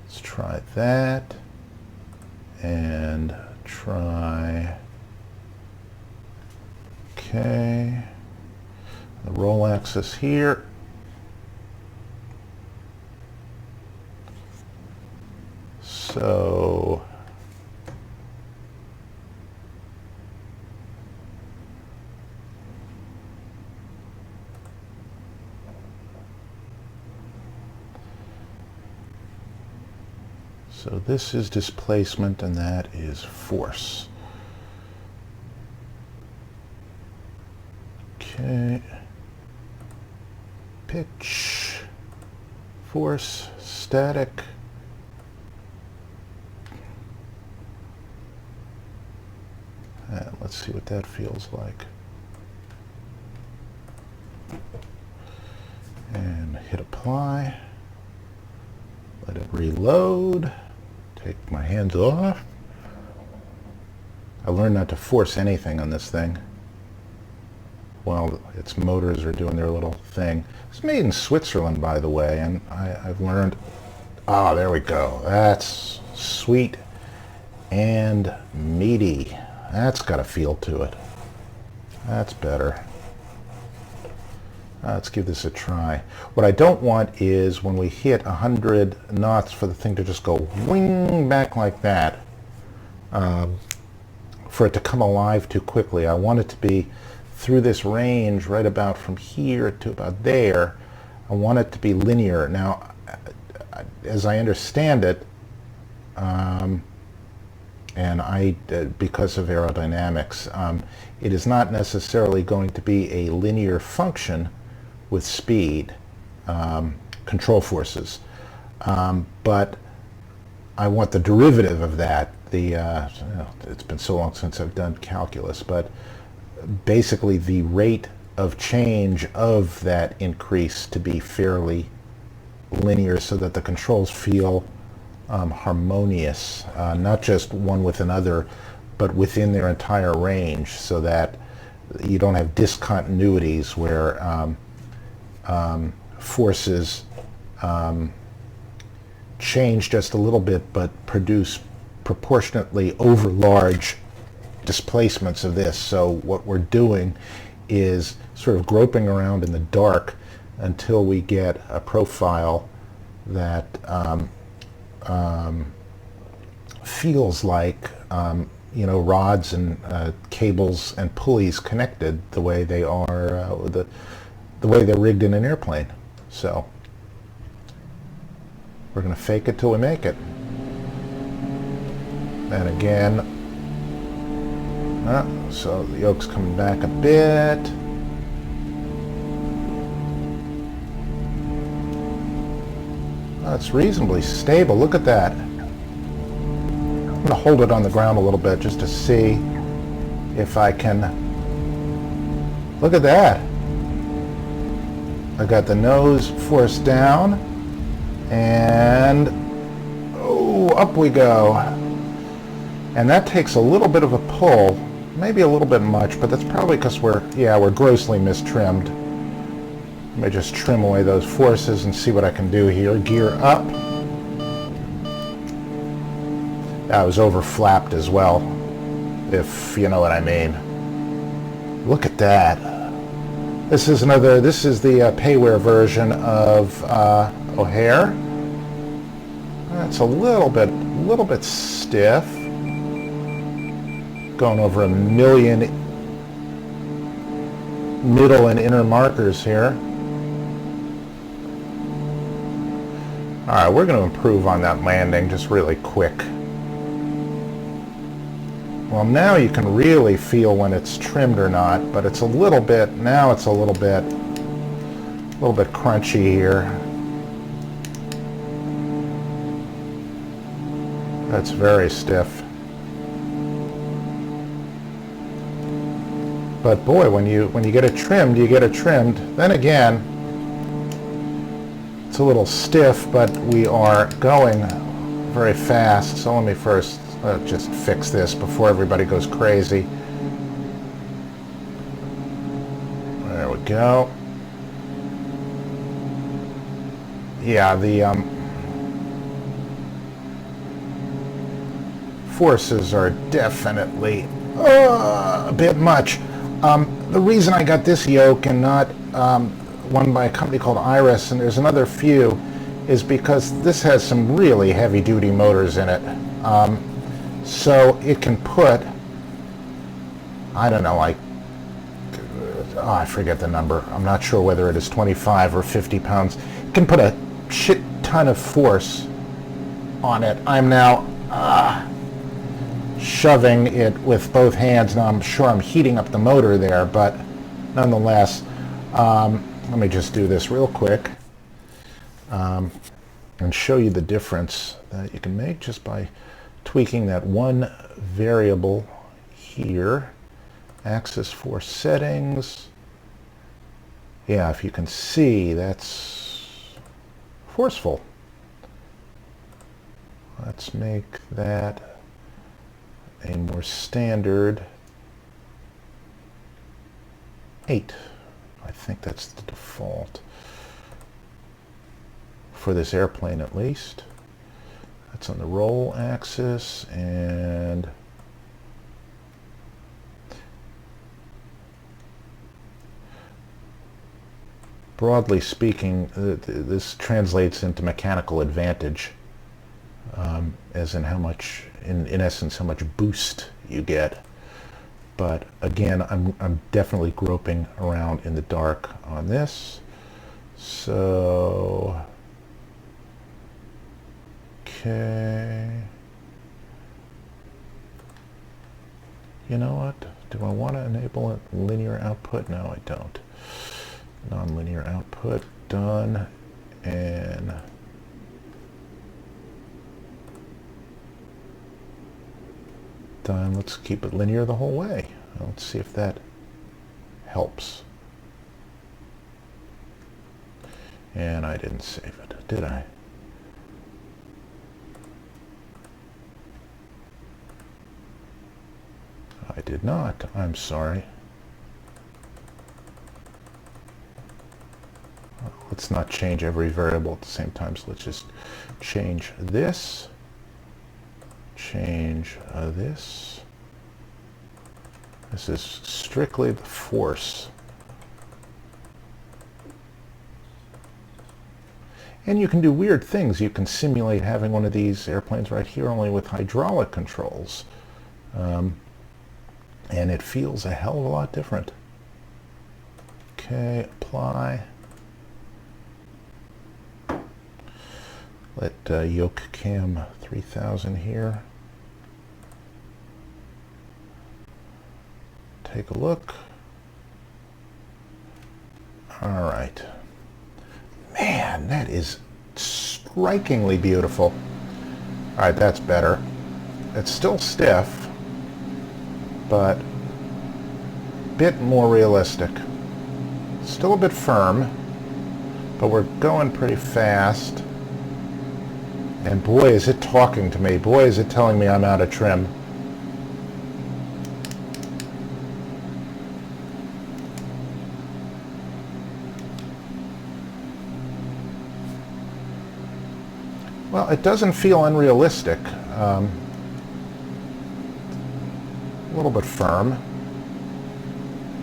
let's try that and try, okay, the roll axis here. So this is displacement and that is force. Okay. Pitch, force, static. And let's see what that feels like. And hit apply. Let it reload. Take my hands off. I learned not to force anything on this thing while its motors are doing their little thing. It's made in Switzerland, by the way, and I've learned, ah, there we go. That's sweet and meaty. That's got a feel to it. That's better. Let's give this a try. What I don't want is when we hit 100 knots for the thing to just go wing back like that, for it to come alive too quickly. I want it to be through this range right about from here to about there. I want it to be linear. Now, as I understand it, and because of aerodynamics, it is not necessarily going to be a linear function with speed, control forces, but I want the derivative of that. It's been so long since I've done calculus, but basically the rate of change of that increase to be fairly linear so that the controls feel harmonious, not just one with another, but within their entire range, so that you don't have discontinuities where forces change just a little bit but produce proportionately over large displacements of this. So what we're doing is sort of groping around in the dark until we get a profile that feels like rods and cables and pulleys connected the way they are, the way they're rigged in an airplane. So we're going to fake it till we make it. And again, so the yoke's coming back a bit. It's reasonably stable. Look at that. I'm going to hold it on the ground a little bit just to see if I can. Look at that. I got the nose forced down and up we go. And that takes a little bit of a pull, maybe a little bit much, but that's probably because we're grossly mistrimmed. Let me just trim away those forces and see what I can do here. Gear up. That was over flapped as well, if you know what I mean. Look at that. This is the paywear version of O'Hare. That's a little bit stiff. Going over 1 million middle and inner markers here. All right, we're going to improve on that landing just really quick. Well, now you can really feel when it's trimmed or not, but it's a little bit crunchy here. That's very stiff. But boy, when you get it trimmed, you get it trimmed. Then again, it's a little stiff, but we are going very fast. So let me first just fix this before everybody goes crazy. There we go. Yeah, the forces are definitely a bit much. The reason I got this yoke and not one by a company called Iris, and there's another few, is because this has some really heavy-duty motors in it. So it can put, I don't know, like, I forget the number. I'm not sure whether it is 25 or 50 pounds. It can put a shit ton of force on it. I'm now shoving it with both hands. Now I'm sure I'm heating up the motor there, but nonetheless, let me just do this real quick and show you the difference that you can make just by tweaking that one variable here. Axis force settings. Yeah, if you can see, that's forceful. Let's make that a more standard 8. I think that's the default for this airplane, at least. That's on the roll axis, and broadly speaking, this translates into mechanical advantage, as in how much, in essence, how much boost you get. But again, I'm definitely groping around in the dark on this. So, okay. You know what? Do I want to enable a linear output? No, I don't. Non-linear output, done, and done. Let's keep it linear the whole way. Let's see if that helps. And I didn't save it, did I? I did not. I'm sorry. Let's not change every variable at the same time, so let's just change this. Change this. This is strictly the force. And you can do weird things. You can simulate having one of these airplanes right here only with hydraulic controls. And it feels a hell of a lot different. Okay, apply. Let YokeCam 3000 here. Take a look. All right. Man, that is strikingly beautiful. All right, that's better. It's still stiff, but a bit more realistic. Still a bit firm, but we're going pretty fast. And boy, is it talking to me. Boy, is it telling me I'm out of trim. Well, it doesn't feel unrealistic. A little bit firm,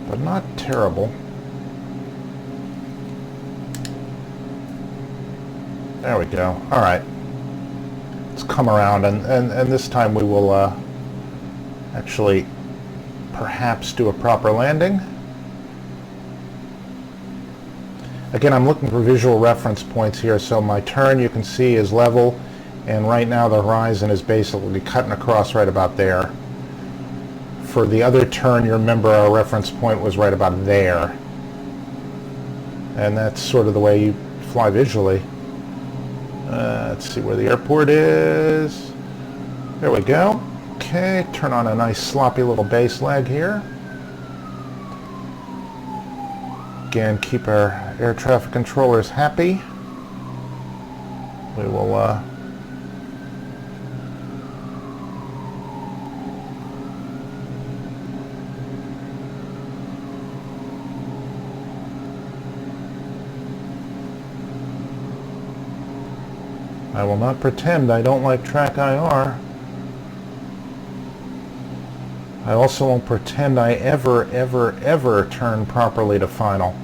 but not terrible. There we go. All right. Let's come around, and this time we will actually perhaps do a proper landing. Again, I'm looking for visual reference points here, so my turn, you can see, is level, and right now the horizon is basically cutting across right about there. For the other turn, you remember our reference point was right about there. And that's sort of the way you fly visually. Let's see where the airport is. There we go. Okay, turn on a nice sloppy little base leg here. Again, keep our air traffic controllers happy. We will I will not pretend I don't like track IR. I also won't pretend I ever turn properly to final.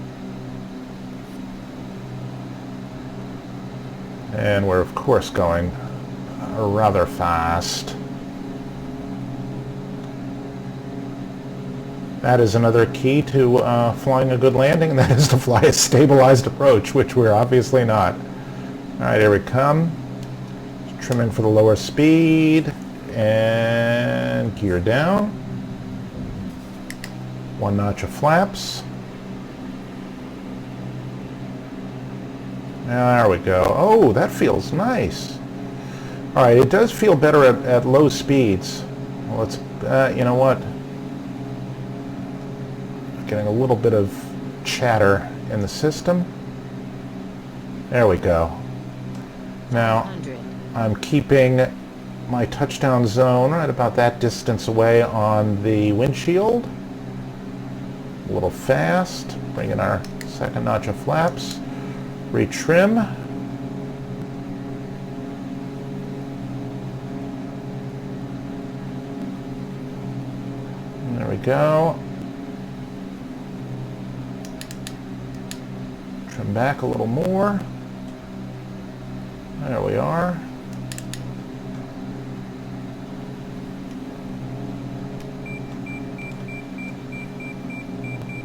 And we're of course going rather fast. That is another key to flying a good landing, and that is to fly a stabilized approach, which we're obviously not. Alright, here we come. Trimming for the lower speed, and gear down. One notch of flaps. There we go. Oh, that feels nice. Alright, it does feel better at low speeds. Well, let's, you know what? Getting a little bit of chatter in the system. There we go. Now, I'm keeping my touchdown zone right about that distance away on the windshield. A little fast. Bring in our second notch of flaps. Retrim. There we go. Trim back a little more. There we are.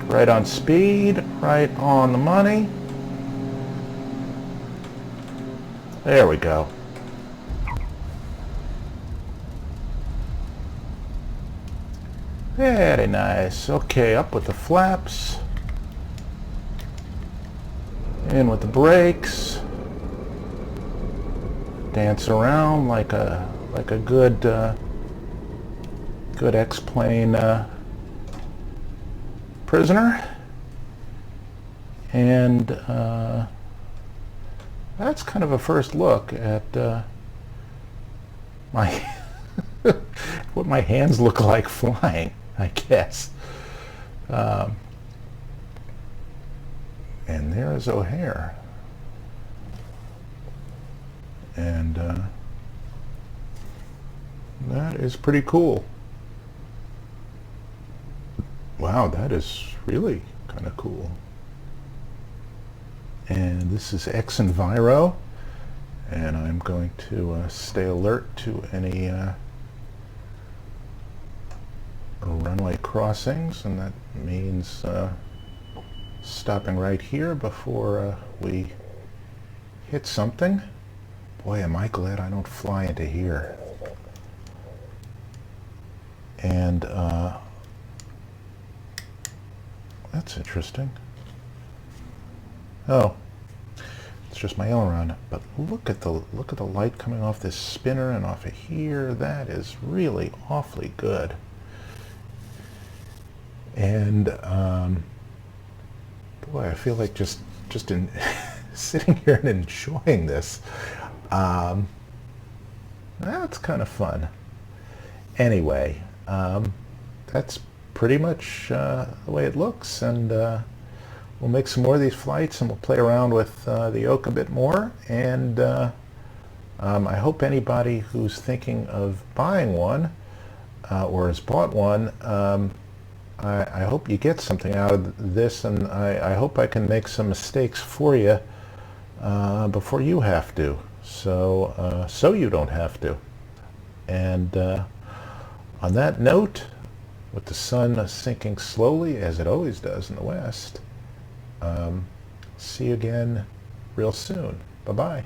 Right on speed, right on the money. There we go. Very nice. Okay, up with the flaps. In with the brakes. Dance around like a good good X-plane prisoner. And that's kind of a first look at my what my hands look like flying, I guess. And there's O'Hare. And that is pretty cool. Wow, that is really kind of cool. And this is X Enviro, and I'm going to stay alert to any runway crossings, and that means stopping right here before we hit something. Boy, am I glad I don't fly into here. And that's interesting. Oh, it's just my aileron. But look at the light coming off this spinner and off of here. That is really awfully good. And boy, I feel like just in sitting here and enjoying this. That's kind of fun. Anyway, that's pretty much the way it looks, and we'll make some more of these flights, and we'll play around with the Yoke a bit more, and I hope anybody who's thinking of buying one or has bought one, I hope you get something out of this, and I hope I can make some mistakes for you before you have to, so you don't have to. And on that note, with the sun sinking slowly, as it always does in the west, see you again real soon. Bye-bye.